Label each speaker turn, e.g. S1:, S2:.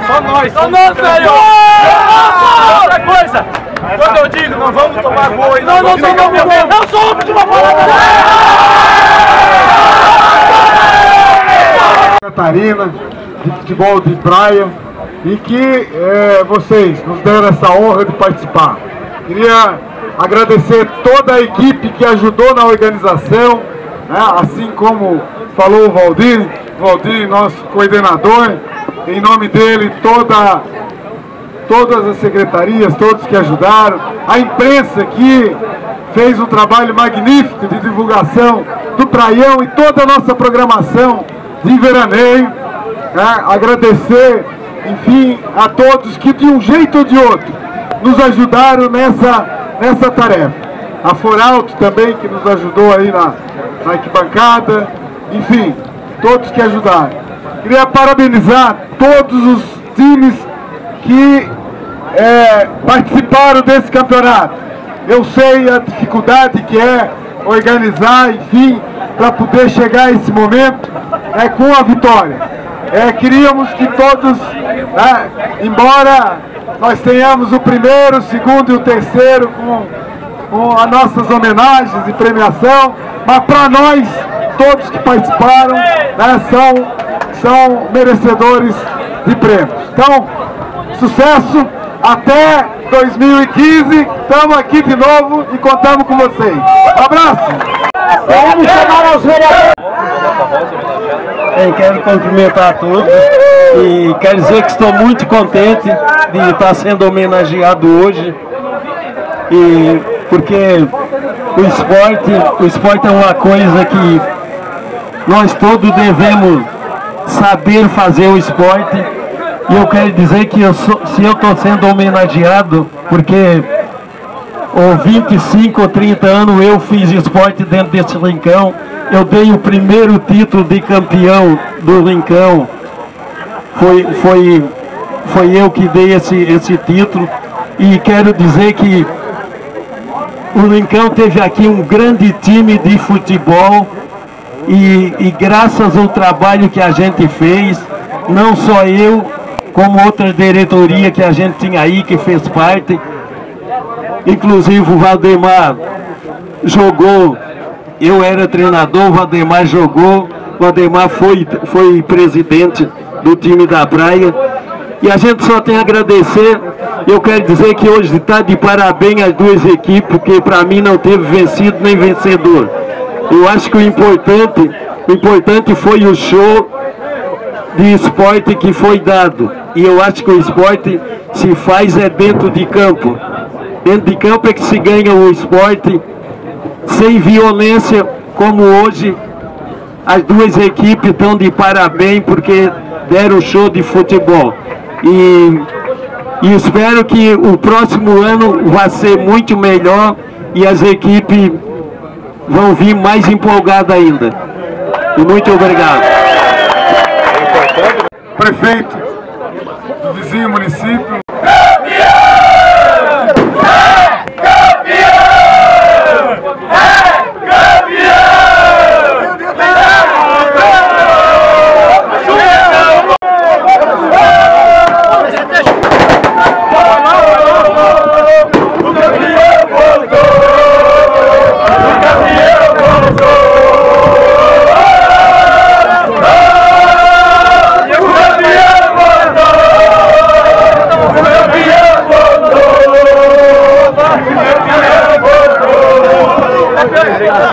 S1: Só nós, velho! Outra coisa! Quando eu digo, não vamos tomar gol, não sou homem de uma palavra!
S2: Catarina, de futebol de praia, e que vocês nos deram essa honra de participar. Queria agradecer toda a equipe que ajudou na organização, né, assim como falou o Valdir, nosso coordenador, em nome dele, todas as secretarias, todos que ajudaram, a imprensa que fez um trabalho magnífico de divulgação do Praião e toda a nossa programação de veraneio, né? Agradecer, enfim, a todos que de um jeito ou de outro nos ajudaram nessa tarefa. A Foralto também, que nos ajudou aí na arquibancada, enfim, todos que ajudaram. Queria parabenizar todos os times que participaram desse campeonato. Eu sei a dificuldade que é organizar, enfim, para poder chegar a esse momento com a vitória. Queríamos que todos, embora nós tenhamos o primeiro, o segundo e o terceiro com as nossas homenagens e premiação, mas para nós, todos que participaram, são merecedores de prêmios. Então, sucesso, até 2015, estamos aqui de novo e contamos com vocês. Um abraço!
S3: Vamos chamar aos vereadores. Quero cumprimentar a todos e quero dizer que estou muito contente de estar sendo homenageado hoje, e porque o esporte é uma coisa que nós todos devemos saber fazer o esporte. E eu quero dizer que se eu estou sendo homenageado, porque há 25 ou 30 anos eu fiz esporte dentro desse rincão, eu dei o primeiro título de campeão do rincão, foi eu que dei esse título, e quero dizer que o rincão teve aqui um grande time de futebol, e graças ao trabalho que a gente fez, não só eu, como outra diretoria que a gente tinha aí, que fez parte, inclusive o Valdemar jogou, eu era treinador, o Valdemar jogou, o Valdemar foi presidente do time da praia, e a gente só tem a agradecer. Eu quero dizer que hoje está de parabéns as duas equipes, porque para mim não teve vencido nem vencedor. Eu acho que o importante foi o show de esporte que foi dado, e eu acho que o esporte se faz dentro de campo. Dentro de campo é que se ganha o esporte, sem violência, como hoje. As duas equipes estão de parabéns porque deram show de futebol, e espero que o próximo ano vai ser muito melhor e as equipes vão vir mais empolgadas ainda. E muito obrigado.
S2: Prefeito do vizinho município.